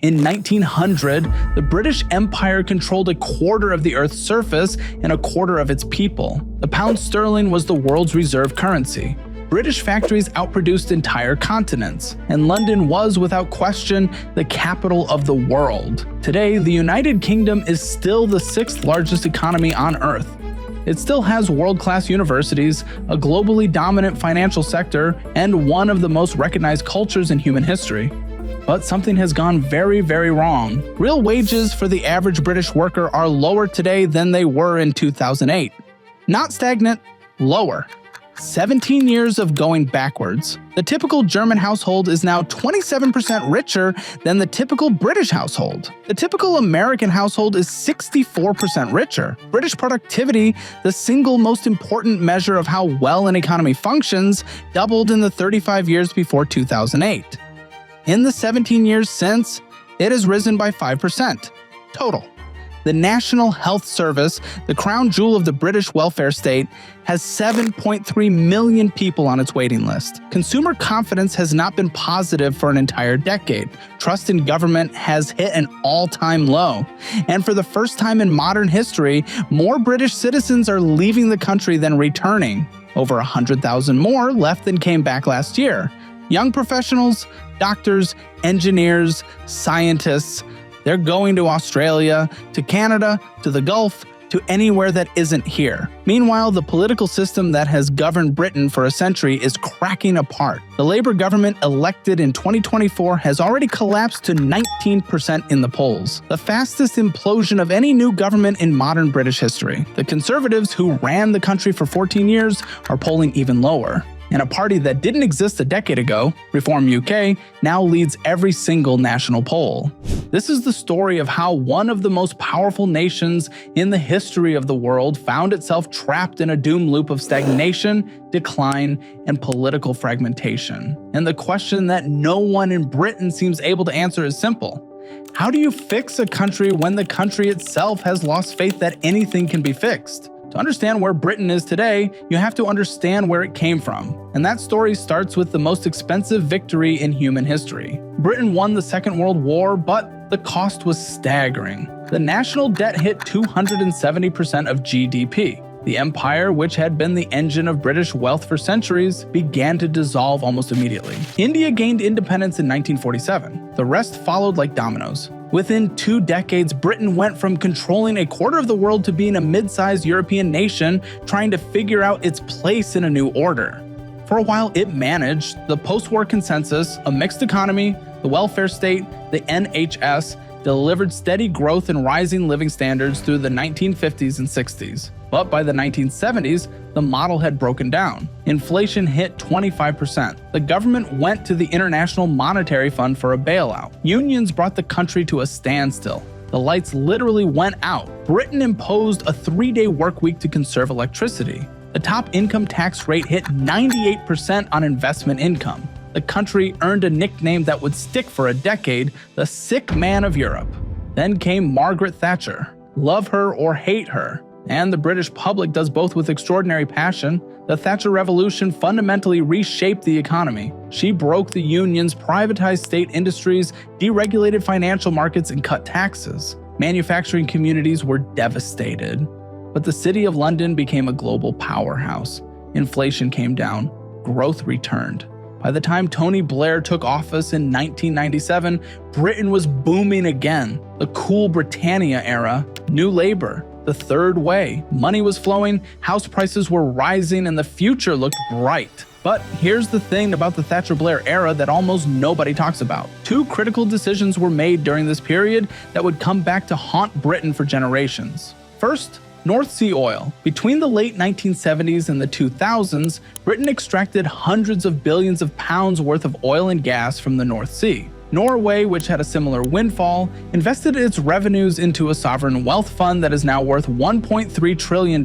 In 1900, the British Empire controlled a quarter of the Earth's surface and a quarter of its people. The pound sterling was the world's reserve currency. British factories outproduced entire continents, and London was, without question, the capital of the world. Today, the United Kingdom is still the sixth largest economy on Earth. It still has world-class universities, a globally dominant financial sector, and one of the most recognized cultures in human history. But something has gone very, very wrong. Real wages for the average British worker are lower today than they were in 2008. Not stagnant, lower. 17 years of going backwards. The typical German household is now 27% richer than the typical British household. The typical American household is 64% richer. British productivity, the single most important measure of how well an economy functions, doubled in the 35 years before 2008. In the 17 years since, it has risen by 5% total. The National Health Service, the crown jewel of the British welfare state, has 7.3 million people on its waiting list. Consumer confidence has not been positive for an entire decade. Trust in government has hit an all-time low. And for the first time in modern history, more British citizens are leaving the country than returning. Over 100,000 more left than came back last year. Young professionals, doctors, engineers, scientists, they're going to Australia, to Canada, to the Gulf, to anywhere that isn't here. Meanwhile, the political system that has governed Britain for a century is cracking apart. The Labour government elected in 2024 has already collapsed to 19% in the polls, the fastest implosion of any new government in modern British history. The Conservatives, who ran the country for 14 years, are polling even lower. And a party that didn't exist a decade ago, Reform UK, now leads every single national poll. This is the story of how one of the most powerful nations in the history of the world found itself trapped in a doom loop of stagnation, decline, and political fragmentation. And the question that no one in Britain seems able to answer is simple. How do you fix a country when the country itself has lost faith that anything can be fixed? To understand where Britain is today, you have to understand where it came from. And that story starts with the most expensive victory in human history. Britain won the Second World War, but the cost was staggering. The national debt hit 270% of GDP. The empire, which had been the engine of British wealth for centuries, began to dissolve almost immediately. India gained independence in 1947. The rest followed like dominoes. Within 2 decades, Britain went from controlling a quarter of the world to being a mid-sized European nation trying to figure out its place in a new order. For a while, it managed the post-war consensus, a mixed economy, the welfare state, the NHS, delivered steady growth and rising living standards through the 1950s and 60s. But by the 1970s, the model had broken down. Inflation hit 25%. The government went to the International Monetary Fund for a bailout. Unions brought the country to a standstill. The lights literally went out. Britain imposed a 3-day work week to conserve electricity. The top income tax rate hit 98% on investment income. The country earned a nickname that would stick for a decade, the sick man of Europe. Then came Margaret Thatcher. Love her or hate her, and the British public does both with extraordinary passion, the Thatcher Revolution fundamentally reshaped the economy. She broke the unions, privatized state industries, deregulated financial markets, and cut taxes. Manufacturing communities were devastated. But the City of London became a global powerhouse. Inflation came down, growth returned. By the time Tony Blair took office in 1997, Britain was booming again. The cool Britannia era, New Labour, the third way. Money was flowing, house prices were rising, and the future looked bright. But here's the thing about the Thatcher-Blair era that almost nobody talks about. 2 critical decisions were made during this period that would come back to haunt Britain for generations. First, North Sea oil. Between the late 1970s and the 2000s, Britain extracted hundreds of billions of pounds worth of oil and gas from the North Sea. Norway, which had a similar windfall, invested its revenues into a sovereign wealth fund that is now worth $1.3 trillion.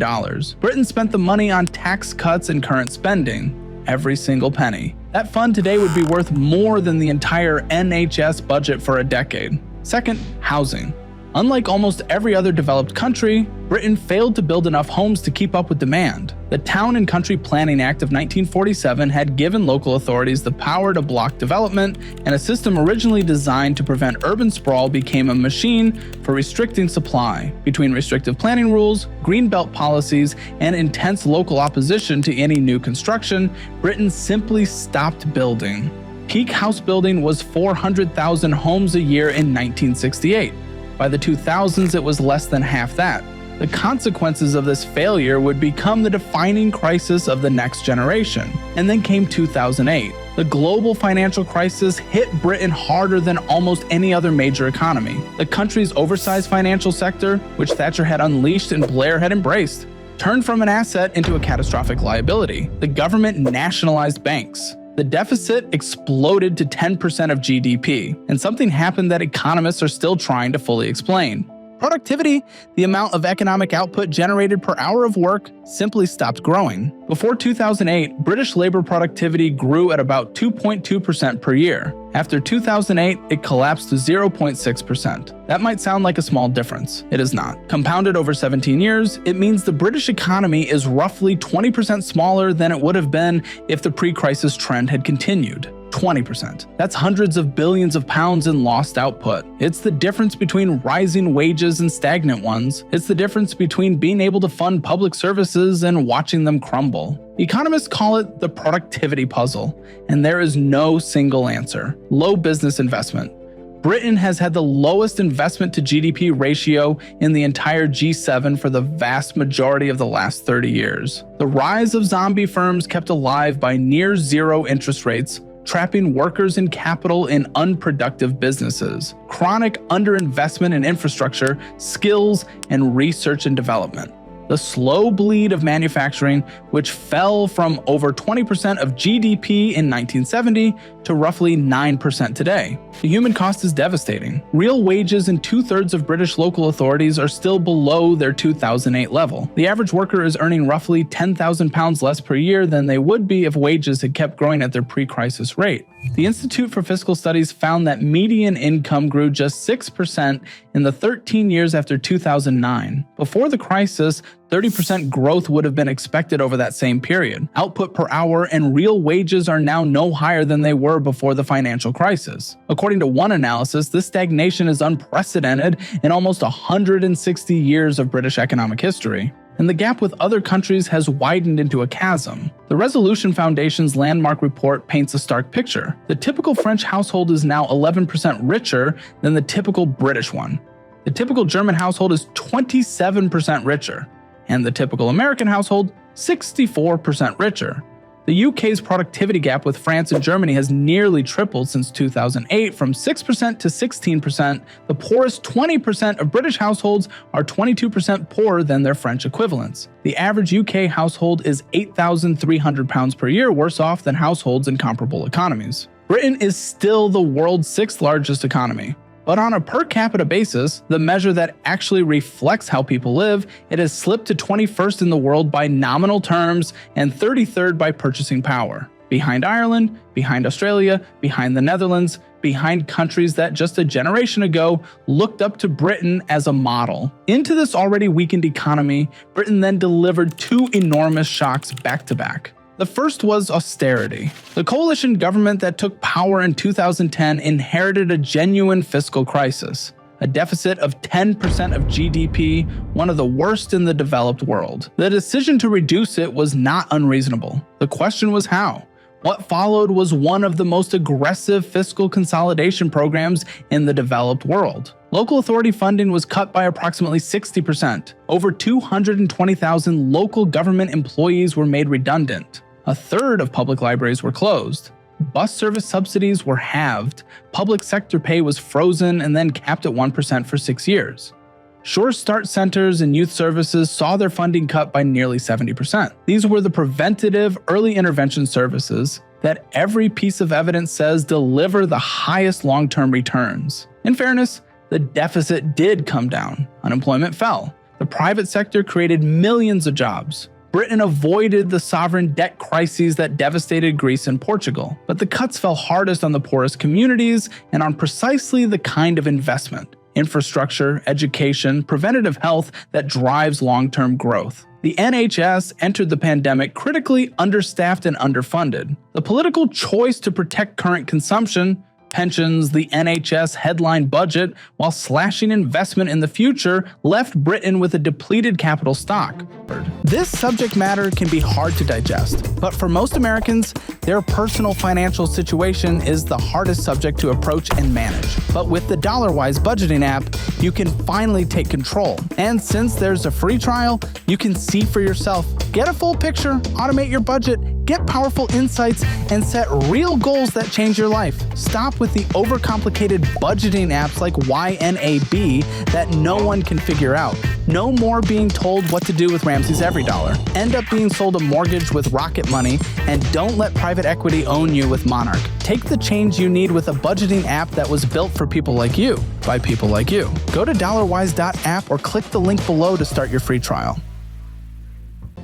Britain spent the money on tax cuts and current spending. Every single penny. That fund today would be worth more than the entire NHS budget for a decade. Second, housing. Unlike almost every other developed country, Britain failed to build enough homes to keep up with demand. The Town and Country Planning Act of 1947 had given local authorities the power to block development, and a system originally designed to prevent urban sprawl became a machine for restricting supply. Between restrictive planning rules, greenbelt policies, and intense local opposition to any new construction, Britain simply stopped building. Peak house building was 400,000 homes a year in 1968. By the 2000s, it was less than half that. The consequences of this failure would become the defining crisis of the next generation. And then came 2008. The global financial crisis hit Britain harder than almost any other major economy. The country's oversized financial sector, which Thatcher had unleashed and Blair had embraced, turned from an asset into a catastrophic liability. The government nationalized banks. The deficit exploded to 10% of GDP, and something happened that economists are still trying to fully explain. Productivity, the amount of economic output generated per hour of work, simply stopped growing. Before 2008, British labor productivity grew at about 2.2% per year. After 2008, it collapsed to 0.6%. That might sound like a small difference. It is not. Compounded over 17 years, it means the British economy is roughly 20% smaller than it would have been if the pre-crisis trend had continued. 20%. That's hundreds of billions of pounds in lost output. It's the difference between rising wages and stagnant ones. It's the difference between being able to fund public services and watching them crumble. Economists call it the productivity puzzle, and there is no single answer. Low business investment. Britain has had the lowest investment to GDP ratio in the entire G7 for the vast majority of the last 30 years. The rise of zombie firms kept alive by near zero interest rates, trapping workers and capital in unproductive businesses, chronic underinvestment in infrastructure, skills, and research and development. The slow bleed of manufacturing, which fell from over 20% of GDP in 1970 to roughly 9% today. The human cost is devastating. Real wages in 2/3 of British local authorities are still below their 2008 level. The average worker is earning roughly £10,000 less per year than they would be if wages had kept growing at their pre-crisis rate. The Institute for Fiscal Studies found that median income grew just 6% in the 13 years after 2009. Before the crisis, 30% growth would have been expected over that same period. Output per hour and real wages are now no higher than they were before the financial crisis. According to one analysis, this stagnation is unprecedented in almost 160 years of British economic history. And the gap with other countries has widened into a chasm. The Resolution Foundation's landmark report paints a stark picture. The typical French household is now 11% richer than the typical British one. The typical German household is 27% richer, and the typical American household, 64% richer. The UK's productivity gap with France and Germany has nearly tripled since 2008, from 6% to 16%. The poorest 20% of British households are 22% poorer than their French equivalents. The average UK household is £8,300 per year worse off than households in comparable economies. Britain is still the world's 6th largest economy. But on a per capita basis, the measure that actually reflects how people live, it has slipped to 21st in the world by nominal terms and 33rd by purchasing power. Behind Ireland, behind Australia, behind the Netherlands, behind countries that just a generation ago looked up to Britain as a model. Into this already weakened economy, Britain then delivered two enormous shocks back to back. The first was austerity. The coalition government that took power in 2010 inherited a genuine fiscal crisis, a deficit of 10% of GDP, one of the worst in the developed world. The decision to reduce it was not unreasonable. The question was how. What followed was one of the most aggressive fiscal consolidation programs in the developed world. Local authority funding was cut by approximately 60%. Over 220,000 local government employees were made redundant. A third of public libraries were closed. Bus service subsidies were halved. Public sector pay was frozen and then capped at 1% for 6 years. Sure Start centers and youth services saw their funding cut by nearly 70%. These were the preventative early intervention services that every piece of evidence says deliver the highest long-term returns. In fairness, the deficit did come down. Unemployment fell. The private sector created millions of jobs. Britain avoided the sovereign debt crises that devastated Greece and Portugal. But the cuts fell hardest on the poorest communities and on precisely the kind of investment. infrastructure, education, preventative health that drives long-term growth. The NHS entered the pandemic critically understaffed and underfunded. The political choice to protect current consumption, pensions, the NHS headline budget, while slashing investment in the future, left Britain with a depleted capital stock. This subject matter can be hard to digest, but for most Americans, their personal financial situation is the hardest subject to approach and manage. But with the DollarWise budgeting app, you can finally take control. And since there's a free trial, you can see for yourself, get a full picture, automate your budget, get powerful insights, and set real goals that change your life. Stop with the overcomplicated budgeting apps like YNAB that no one can figure out. No more being told what to do with Ramsey's Every Dollar. End up being sold a mortgage with Rocket Money, and don't let private equity own you with Monarch. Take the change you need with a budgeting app that was built for people like you, by people like you. Go to dollarwise.app or click the link below to start your free trial.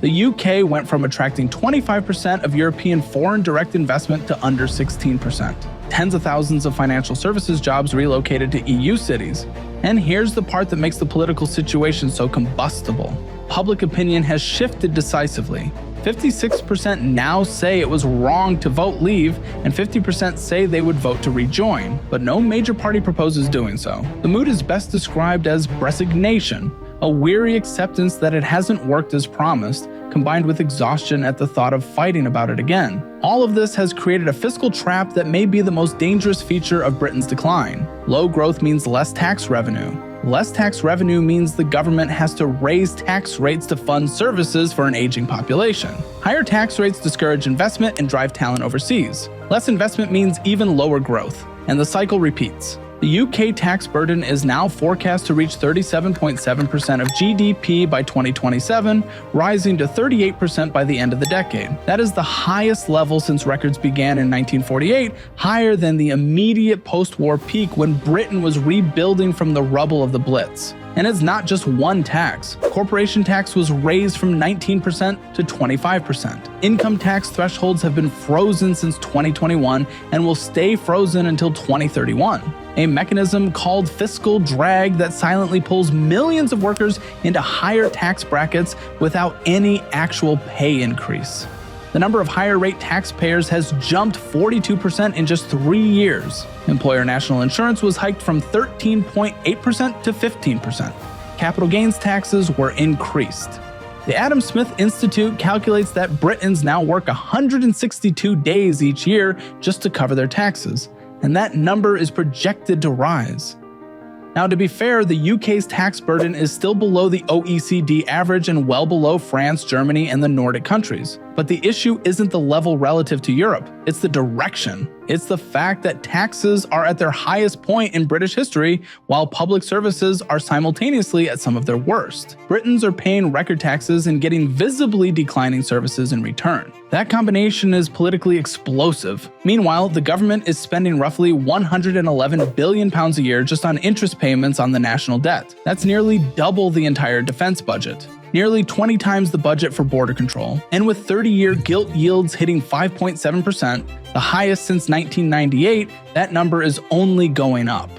The UK went from attracting 25% of European foreign direct investment to under 16%. Tens of thousands of financial services jobs relocated to EU cities. And here's the part that makes the political situation so combustible. Public opinion has shifted decisively. 56% now say it was wrong to vote leave, and 50% say they would vote to rejoin, but no major party proposes doing so. The mood is best described as resignation, a weary acceptance that it hasn't worked as promised, combined with exhaustion at the thought of fighting about it again. All of this has created a fiscal trap that may be the most dangerous feature of Britain's decline. Low growth means less tax revenue. Less tax revenue means the government has to raise tax rates to fund services for an aging population. Higher tax rates discourage investment and drive talent overseas. Less investment means even lower growth, and the cycle repeats. The UK tax burden is now forecast to reach 37.7% of GDP by 2027, rising to 38% by the end of the decade. That is the highest level since records began in 1948, higher than the immediate post-war peak when Britain was rebuilding from the rubble of the Blitz. And it's not just one tax. Corporation tax was raised from 19% to 25%. Income tax thresholds have been frozen since 2021 and will stay frozen until 2031. A mechanism called fiscal drag that silently pulls millions of workers into higher tax brackets without any actual pay increase. The number of higher rate taxpayers has jumped 42% in just 3 years. Employer national insurance was hiked from 13.8% to 15%. Capital gains taxes were increased. The Adam Smith Institute calculates that Britons now work 162 days each year just to cover their taxes, and that number is projected to rise. Now, to be fair, the UK's tax burden is still below the OECD average and well below France, Germany, and the Nordic countries. But the issue isn't the level relative to Europe, it's the direction. It's the fact that taxes are at their highest point in British history, while public services are simultaneously at some of their worst. Britons are paying record taxes and getting visibly declining services in return. That combination is politically explosive. Meanwhile, the government is spending roughly £111 billion a year just on interest payments on the national debt. That's nearly double the entire defense budget. Nearly 20 times the budget for border control. And with 30-year gilt yields hitting 5.7%, the highest since 1998, that number is only going up.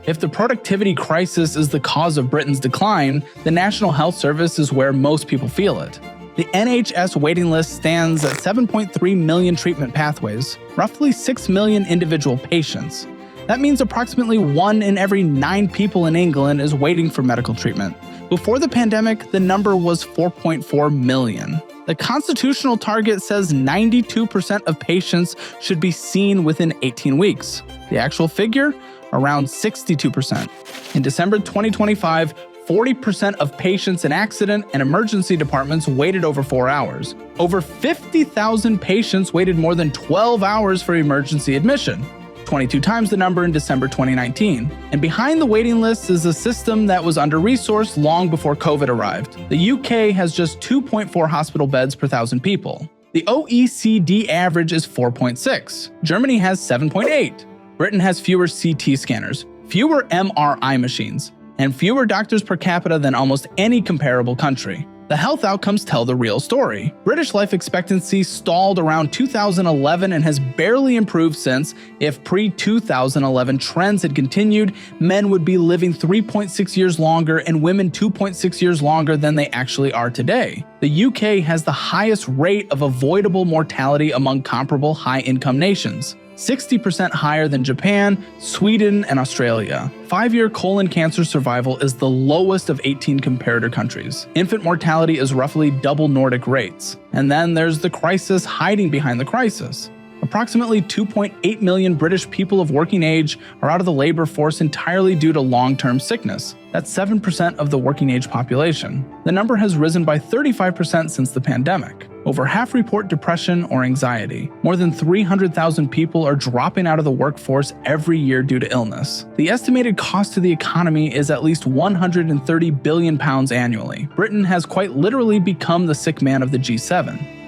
If the productivity crisis is the cause of Britain's decline, the National Health Service is where most people feel it. The NHS waiting list stands at 7.3 million treatment pathways, roughly 6 million individual patients. That means approximately 1 in every 9 people in England is waiting for medical treatment. Before the pandemic, the number was 4.4 million. The constitutional target says 92% of patients should be seen within 18 weeks. The actual figure? Around 62%. In December 2025, 40% of patients in accident and emergency departments waited over 4 hours. Over 50,000 patients waited more than 12 hours for emergency admission. 22 times the number in December 2019. And behind the waiting list is a system that was under-resourced long before COVID arrived. The UK has just 2.4 hospital beds per 1,000 people. The OECD average is 4.6. Germany has 7.8. Britain has fewer CT scanners, fewer MRI machines, and fewer doctors per capita than almost any comparable country. The health outcomes tell the real story. British life expectancy stalled around 2011 and has barely improved since. If pre-2011 trends had continued, men would be living 3.6 years longer and women 2.6 years longer than they actually are today. The UK has the highest rate of avoidable mortality among comparable high-income nations, 60% higher than Japan, Sweden, and Australia. 5-year colon cancer survival is the lowest of 18 comparator countries. Infant mortality is roughly double Nordic rates. And then there's the crisis hiding behind the crisis. Approximately 2.8 million British people of working age are out of the labor force entirely due to long-term sickness. That's 7% of the working age population. The number has risen by 35% since the pandemic. Over half report depression or anxiety. More than 300,000 people are dropping out of the workforce every year due to illness. The estimated cost to the economy is at least £130 billion annually. Britain has quite literally become the sick man of the G7.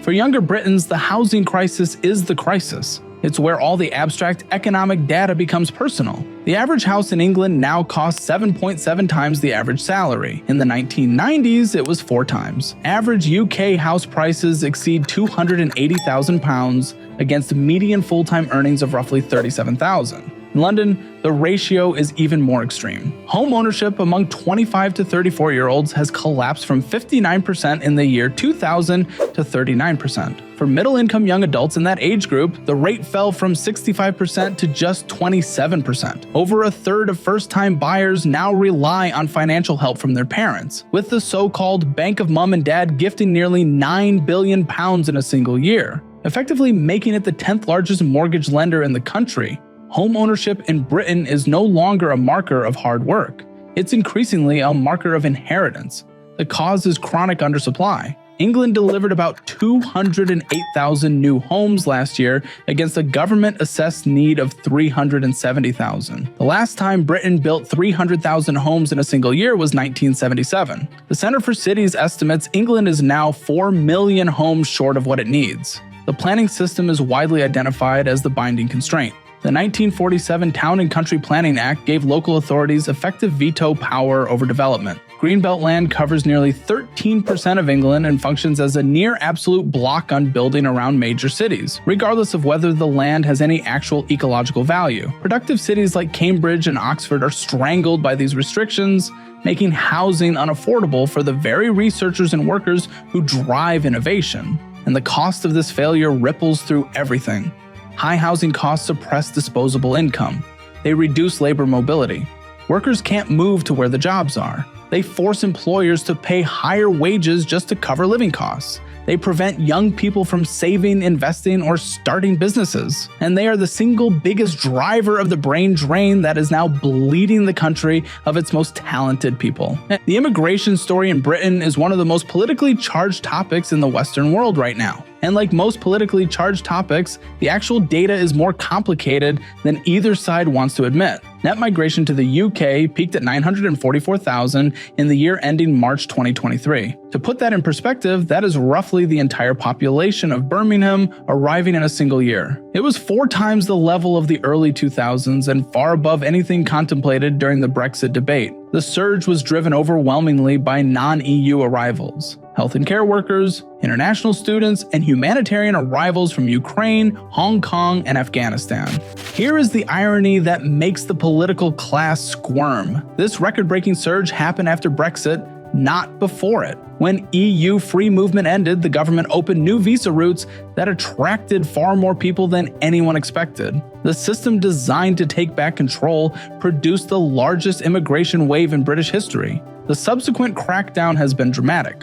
For younger Britons, the housing crisis is the crisis. It's where all the abstract economic data becomes personal. The average house in England now costs 7.7 times the average salary. In the 1990s, it was 4 times. Average UK house prices exceed £280,000 against median full-time earnings of roughly $37,000. In London, the ratio is even more extreme. Home ownership among 25 to 34-year-olds has collapsed from 59% in the year 2000 to 39%. For middle-income young adults in that age group, the rate fell from 65% to just 27%. Over a third of first-time buyers now rely on financial help from their parents, with the so-called Bank of Mum and Dad gifting nearly £9 billion in a single year, effectively making it the 10th largest mortgage lender in the country. Home ownership in Britain is no longer a marker of hard work. It's increasingly a marker of inheritance. The cause is chronic undersupply. England delivered about 208,000 new homes last year against a government-assessed need of 370,000. The last time Britain built 300,000 homes in a single year was 1977. The Center for Cities estimates England is now 4 million homes short of what it needs. The planning system is widely identified as the binding constraint. The 1947 Town and Country Planning Act gave local authorities effective veto power over development. Greenbelt land covers nearly 13% of England and functions as a near-absolute block on building around major cities, regardless of whether the land has any actual ecological value. Productive cities like Cambridge and Oxford are strangled by these restrictions, making housing unaffordable for the very researchers and workers who drive innovation. And the cost of this failure ripples through everything. High housing costs suppress disposable income. They reduce labor mobility. Workers can't move to where the jobs are. They force employers to pay higher wages just to cover living costs. They prevent young people from saving, investing, or starting businesses. And they are the single biggest driver of the brain drain that is now bleeding the country of its most talented people. The immigration story in Britain is one of the most politically charged topics in the Western world right now. And like most politically charged topics, the actual data is more complicated than either side wants to admit. Net migration to the UK peaked at 944,000 in the year ending March 2023. To put that in perspective, that is roughly the entire population of Birmingham arriving in a single year. It was 4 times the level of the early 2000s and far above anything contemplated during the Brexit debate. The surge was driven overwhelmingly by non-EU arrivals, health and care workers, international students, and humanitarian arrivals from Ukraine, Hong Kong, and Afghanistan. Here is the irony that makes the political class squirm. This record-breaking surge happened after Brexit, not before it. When EU free movement ended, the government opened new visa routes that attracted far more people than anyone expected. The system designed to take back control produced the largest immigration wave in British history. The subsequent crackdown has been dramatic.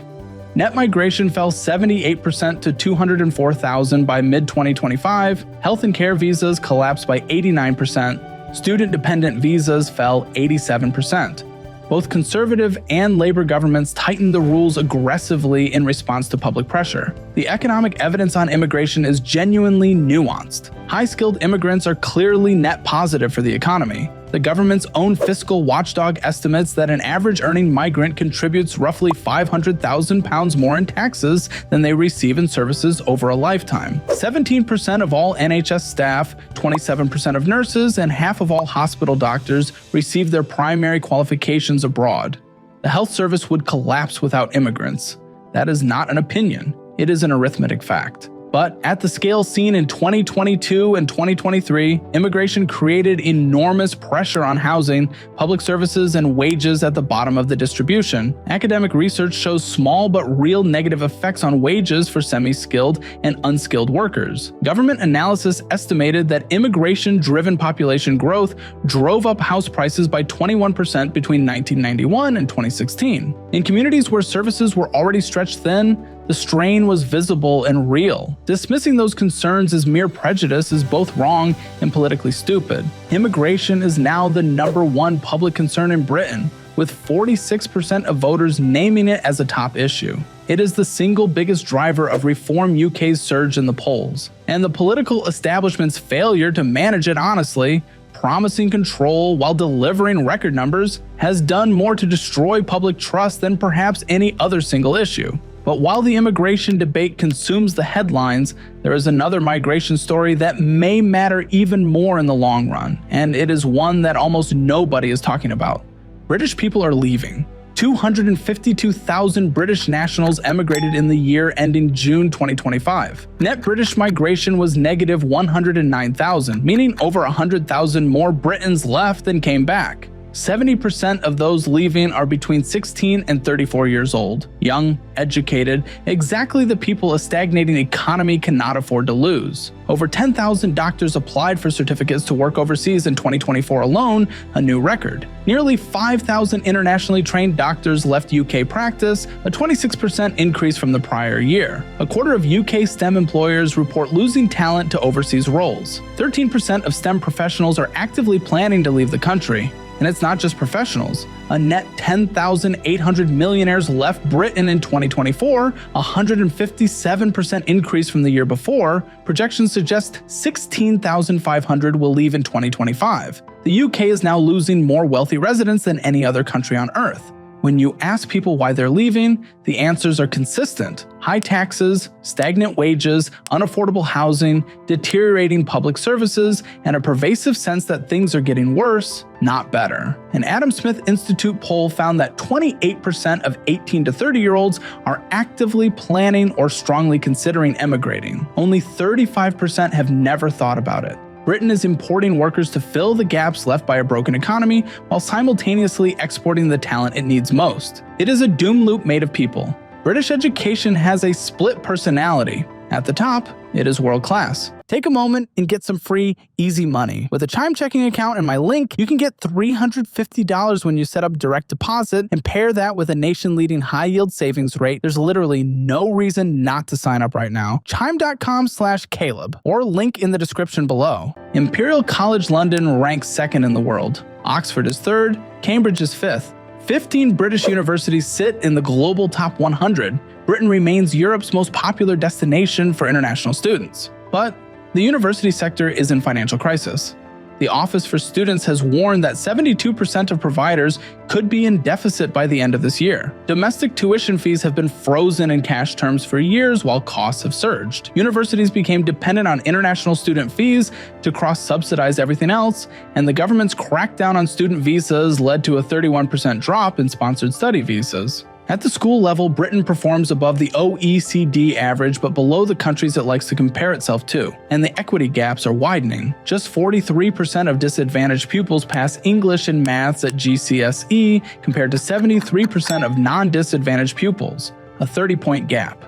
Net migration fell 78% to 204,000 by mid-2025, health and care visas collapsed by 89%, student-dependent visas fell 87%. Both conservative and Labour governments tightened the rules aggressively in response to public pressure. The economic evidence on immigration is genuinely nuanced. High-skilled immigrants are clearly net positive for the economy. The government's own fiscal watchdog estimates that an average earning migrant contributes roughly £500,000 more in taxes than they receive in services over a lifetime. 17% of all NHS staff, 27% of nurses, and half of all hospital doctors receive their primary qualifications abroad. The health service would collapse without immigrants. That is not an opinion. It is an arithmetic fact. But at the scale seen in 2022 and 2023, immigration created enormous pressure on housing, public services, and wages at the bottom of the distribution. Academic research shows small but real negative effects on wages for semi-skilled and unskilled workers. Government analysis estimated that immigration-driven population growth drove up house prices by 21% between 1991 and 2016. In communities where services were already stretched thin, the strain was visible and real. Dismissing those concerns as mere prejudice is both wrong and politically stupid. Immigration is now the #1 public concern in Britain, with 46% of voters naming it as a top issue. It is the single biggest driver of Reform UK's surge in the polls. And the political establishment's failure to manage it honestly, promising control while delivering record numbers, has done more to destroy public trust than perhaps any other single issue. But while the immigration debate consumes the headlines, there is another migration story that may matter even more in the long run, and it is one that almost nobody is talking about. British people are leaving. 252,000 British nationals emigrated in the year ending June 2025. Net British migration was negative 109,000, meaning over 100,000 more Britons left than came back. 70% of those leaving are between 16 and 34 years old, young, educated, exactly the people a stagnating economy cannot afford to lose. Over 10,000 doctors applied for certificates to work overseas in 2024 alone, a new record. Nearly 5,000 internationally trained doctors left UK practice, a 26% increase from the prior year. A quarter of UK STEM employers report losing talent to overseas roles. 13% of STEM professionals are actively planning to leave the country. And it's not just professionals. A net 10,800 millionaires left Britain in 2024, a 157% increase from the year before. Projections suggest 16,500 will leave in 2025. The UK is now losing more wealthy residents than any other country on Earth. When you ask people why they're leaving, the answers are consistent. High taxes, stagnant wages, unaffordable housing, deteriorating public services, and a pervasive sense that things are getting worse, not better. An Adam Smith Institute poll found that 28% of 18 to 30-year-olds are actively planning or strongly considering emigrating. Only 35% have never thought about it. Britain is importing workers to fill the gaps left by a broken economy while simultaneously exporting the talent it needs most. It is a doom loop made of people. British education has a split personality. At the top, it is world-class. Take a moment and get some free, easy money. With a Chime checking account and my link, you can get $350 when you set up direct deposit and pair that with a nation-leading high-yield savings rate. There's literally no reason not to sign up right now. Chime.com/Caleb or link in the description below. Imperial College London ranks second in the world. Oxford is third, Cambridge is fifth. 15 British universities sit in the global top 100. Britain remains Europe's most popular destination for international students. But the university sector is in financial crisis. The Office for Students has warned that 72% of providers could be in deficit by the end of this year. Domestic tuition fees have been frozen in cash terms for years while costs have surged. Universities became dependent on international student fees to cross-subsidize everything else, and the government's crackdown on student visas led to a 31% drop in sponsored study visas. At the school level, Britain performs above the OECD average but below the countries it likes to compare itself to, and the equity gaps are widening. Just 43% of disadvantaged pupils pass English and maths at GCSE compared to 73% of non-disadvantaged pupils, a 30-point gap.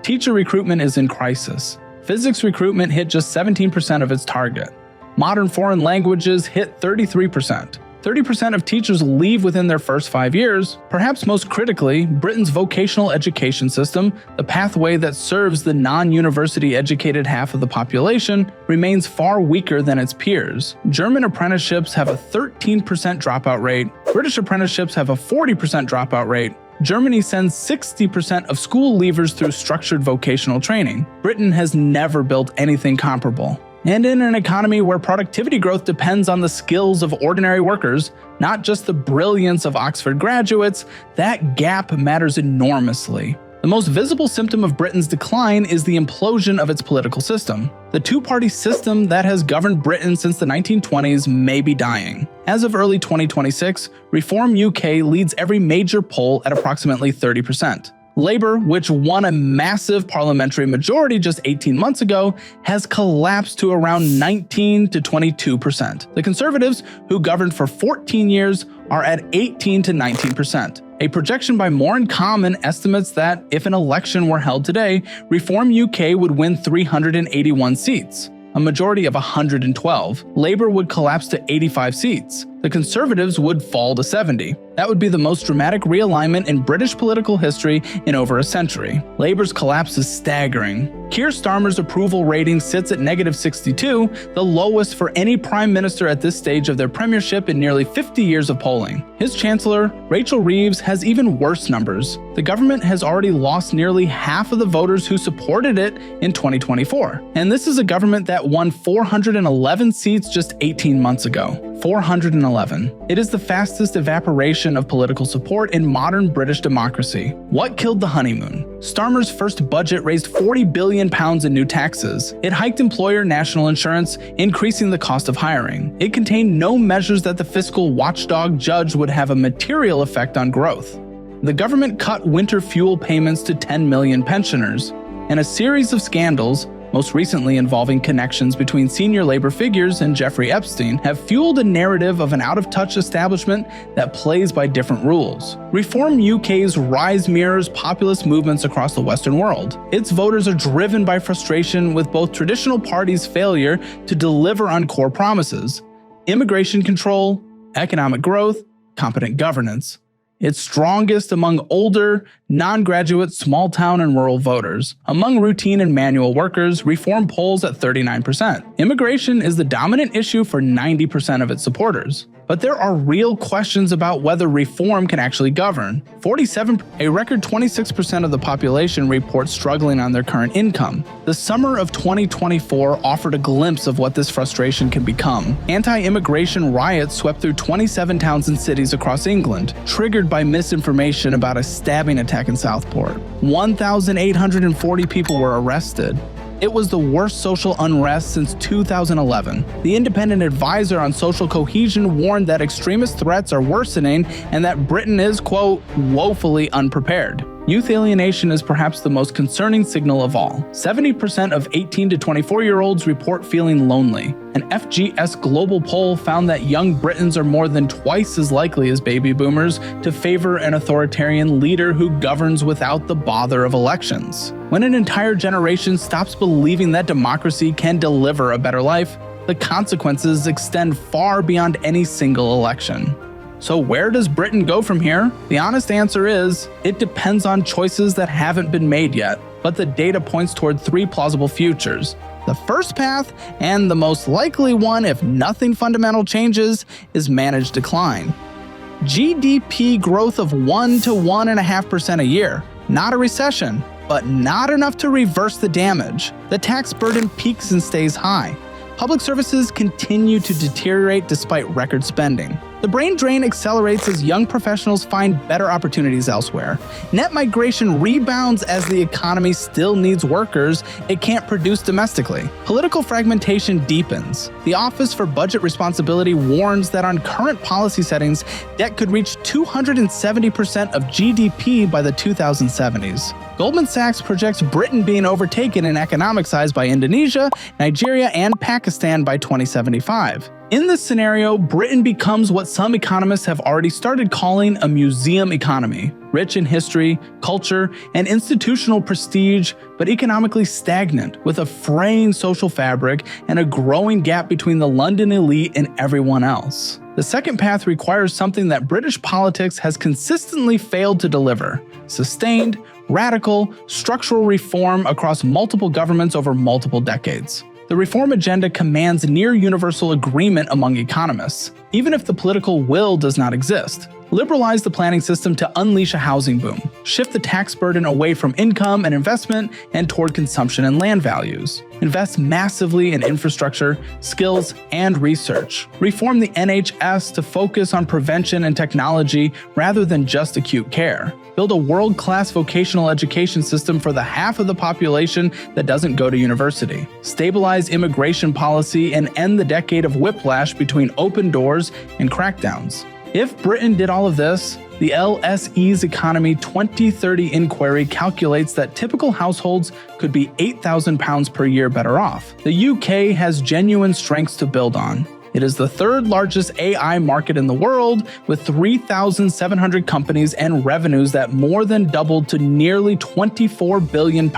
Teacher recruitment is in crisis. Physics recruitment hit just 17% of its target. Modern foreign languages hit 33%. 30% of teachers leave within their first 5 years. Perhaps most critically, Britain's vocational education system, the pathway that serves the non-university educated half of the population, remains far weaker than its peers. German apprenticeships have a 13% dropout rate. British apprenticeships have a 40% dropout rate. Germany sends 60% of school leavers through structured vocational training. Britain has never built anything comparable. And in an economy where productivity growth depends on the skills of ordinary workers, not just the brilliance of Oxford graduates, that gap matters enormously. The most visible symptom of Britain's decline is the implosion of its political system. The two-party system that has governed Britain since the 1920s may be dying. As of early 2026, Reform UK leads every major poll at approximately 30%. Labour, which won a massive parliamentary majority just 18 months ago, has collapsed to around 19 to 22%. The Conservatives, who governed for 14 years, are at 18 to 19%. A projection by More in Common estimates that if an election were held today, Reform UK would win 381 seats, a majority of 112. Labour would collapse to 85 seats. The Conservatives would fall to 70. That would be the most dramatic realignment in British political history in over a century. Labour's collapse is staggering. Keir Starmer's approval rating sits at -62, the lowest for any prime minister at this stage of their premiership in nearly 50 years of polling. His chancellor, Rachel Reeves, has even worse numbers. The government has already lost nearly half of the voters who supported it in 2024. And this is a government that won 411 seats just 18 months ago. 411. It is the fastest evaporation of political support in modern British democracy. What killed the honeymoon? Starmer's first budget raised £40 billion in new taxes. It hiked employer national insurance, increasing the cost of hiring. It contained no measures that the fiscal watchdog judged would have a material effect on growth. The government cut winter fuel payments to 10 million pensioners, and a series of scandals, most recently involving connections between senior labor figures and Jeffrey Epstein, have fueled a narrative of an out-of-touch establishment that plays by different rules. Reform UK's rise mirrors populist movements across the Western world. Its voters are driven by frustration with both traditional parties' failure to deliver on core promises: immigration control, economic growth, competent governance. It's strongest among older, non-graduate, small-town and rural voters. Among routine and manual workers, Reform polls at 39%. Immigration is the dominant issue for 90% of its supporters. But there are real questions about whether Reform can actually govern. A record 26% of the population reports struggling on their current income. The summer of 2024 offered a glimpse of what this frustration can become. Anti-immigration riots swept through 27 towns and cities across England, triggered by misinformation about a stabbing attack in Southport. 1,840 people were arrested. It was the worst social unrest since 2011. The Independent Advisor on Social Cohesion warned that extremist threats are worsening and that Britain is, quote, woefully unprepared. Youth alienation is perhaps the most concerning signal of all. 70% of 18 to 24-year-olds report feeling lonely. An FGS global poll found that young Britons are more than twice as likely as baby boomers to favor an authoritarian leader who governs without the bother of elections. When an entire generation stops believing that democracy can deliver a better life, the consequences extend far beyond any single election. So where does Britain go from here? The honest answer is, it depends on choices that haven't been made yet, but the data points toward three plausible futures. The first path, and the most likely one if nothing fundamental changes, is managed decline. GDP growth of 1 to 1.5% a year. Not a recession, but not enough to reverse the damage. The tax burden peaks and stays high. Public services continue to deteriorate despite record spending. The brain drain accelerates as young professionals find better opportunities elsewhere. Net migration rebounds as the economy still needs workers it can't produce domestically. Political fragmentation deepens. The Office for Budget Responsibility warns that on current policy settings, debt could reach 270% of GDP by the 2070s. Goldman Sachs projects Britain being overtaken in economic size by Indonesia, Nigeria, and Pakistan by 2075. In this scenario, Britain becomes what some economists have already started calling a museum economy, rich in history, culture, and institutional prestige, but economically stagnant, with a fraying social fabric and a growing gap between the London elite and everyone else. The second path requires something that British politics has consistently failed to deliver: sustained, radical, structural reform across multiple governments over multiple decades. The reform agenda commands near-universal agreement among economists, even if the political will does not exist. Liberalize the planning system to unleash a housing boom. Shift the tax burden away from income and investment and toward consumption and land values. Invest massively in infrastructure, skills, and research. Reform the NHS to focus on prevention and technology rather than just acute care. Build a world-class vocational education system for the half of the population that doesn't go to university. Stabilize immigration policy and end the decade of whiplash between open doors and crackdowns. If Britain did all of this, the LSE's Economy 2030 inquiry calculates that typical households could be £8,000 per year better off. The UK has genuine strengths to build on. It is the third largest AI market in the world, with 3,700 companies and revenues that more than doubled to nearly £24 billion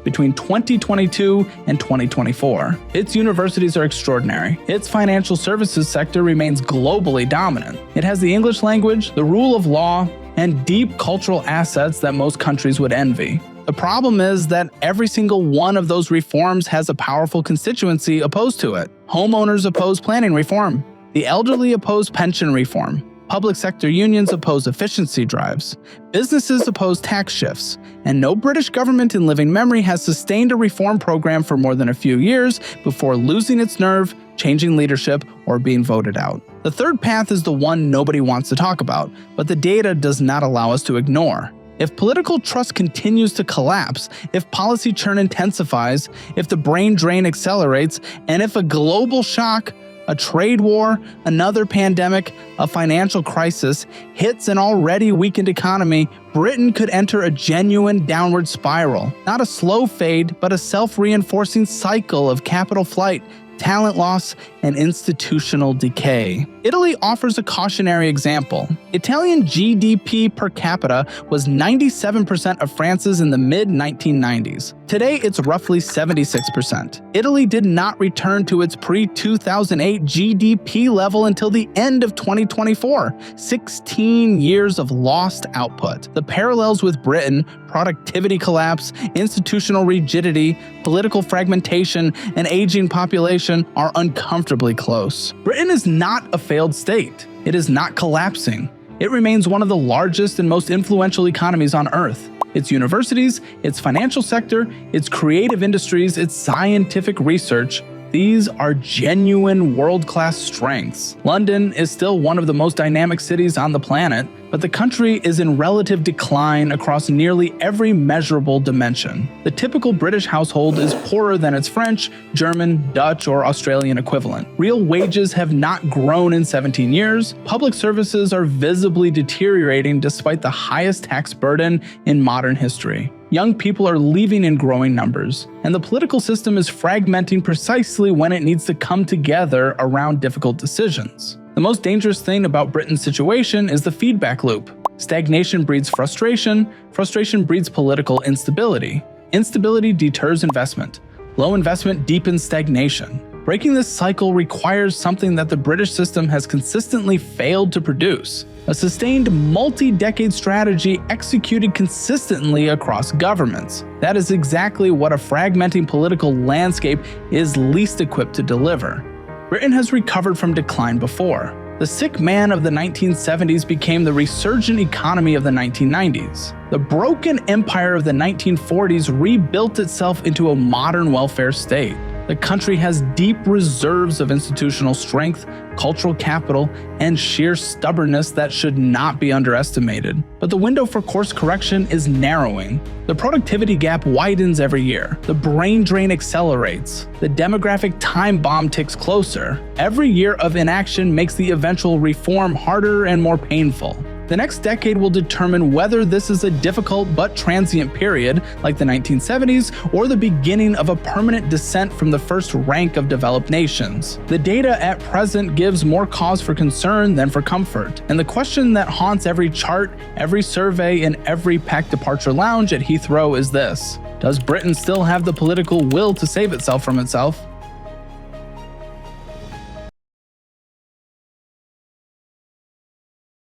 between 2022 and 2024. Its universities are extraordinary. Its financial services sector remains globally dominant. It has the English language, the rule of law, and deep cultural assets that most countries would envy. The problem is that every single one of those reforms has a powerful constituency opposed to it. Homeowners oppose planning reform. The elderly oppose pension reform. Public sector unions oppose efficiency drives. Businesses oppose tax shifts. And no British government in living memory has sustained a reform program for more than a few years before losing its nerve, changing leadership, or being voted out. The third path is the one nobody wants to talk about, but the data does not allow us to ignore. If political trust continues to collapse, if policy churn intensifies, if the brain drain accelerates, and if a global shock, a trade war, another pandemic, a financial crisis hits an already weakened economy, Britain could enter a genuine downward spiral. Not a slow fade, but a self-reinforcing cycle of capital flight, talent loss, and institutional decay. Italy offers a cautionary example. Italian GDP per capita was 97% of France's in the mid-1990s. Today, it's roughly 76%. Italy did not return to its pre-2008 GDP level until the end of 2024, 16 years of lost output. The parallels with Britain, productivity collapse, institutional rigidity, political fragmentation, and aging population are uncomfortably close. Britain is not a failed state. It is not collapsing. It remains one of the largest and most influential economies on Earth. Its universities, its financial sector, its creative industries, its scientific research, these are genuine world-class strengths. London is still one of the most dynamic cities on the planet, but the country is in relative decline across nearly every measurable dimension. The typical British household is poorer than its French, German, Dutch, or Australian equivalent. Real wages have not grown in 17 years. Public services are visibly deteriorating despite the highest tax burden in modern history. Young people are leaving in growing numbers, and the political system is fragmenting precisely when it needs to come together around difficult decisions. The most dangerous thing about Britain's situation is the feedback loop. Stagnation breeds frustration, frustration breeds political instability. Instability deters investment. Low investment deepens stagnation. Breaking this cycle requires something that the British system has consistently failed to produce: a sustained multi-decade strategy executed consistently across governments. That is exactly what a fragmenting political landscape is least equipped to deliver. Britain has recovered from decline before. The sick man of the 1970s became the resurgent economy of the 1990s. The broken empire of the 1940s rebuilt itself into a modern welfare state. The country has deep reserves of institutional strength, cultural capital, and sheer stubbornness that should not be underestimated. But the window for course correction is narrowing. The productivity gap widens every year. The brain drain accelerates. The demographic time bomb ticks closer. Every year of inaction makes the eventual reform harder and more painful. The next decade will determine whether this is a difficult but transient period, like the 1970s, or the beginning of a permanent descent from the first rank of developed nations. The data at present gives more cause for concern than for comfort, and the question that haunts every chart, every survey, and every packed departure lounge at Heathrow is this: does Britain still have the political will to save itself from itself?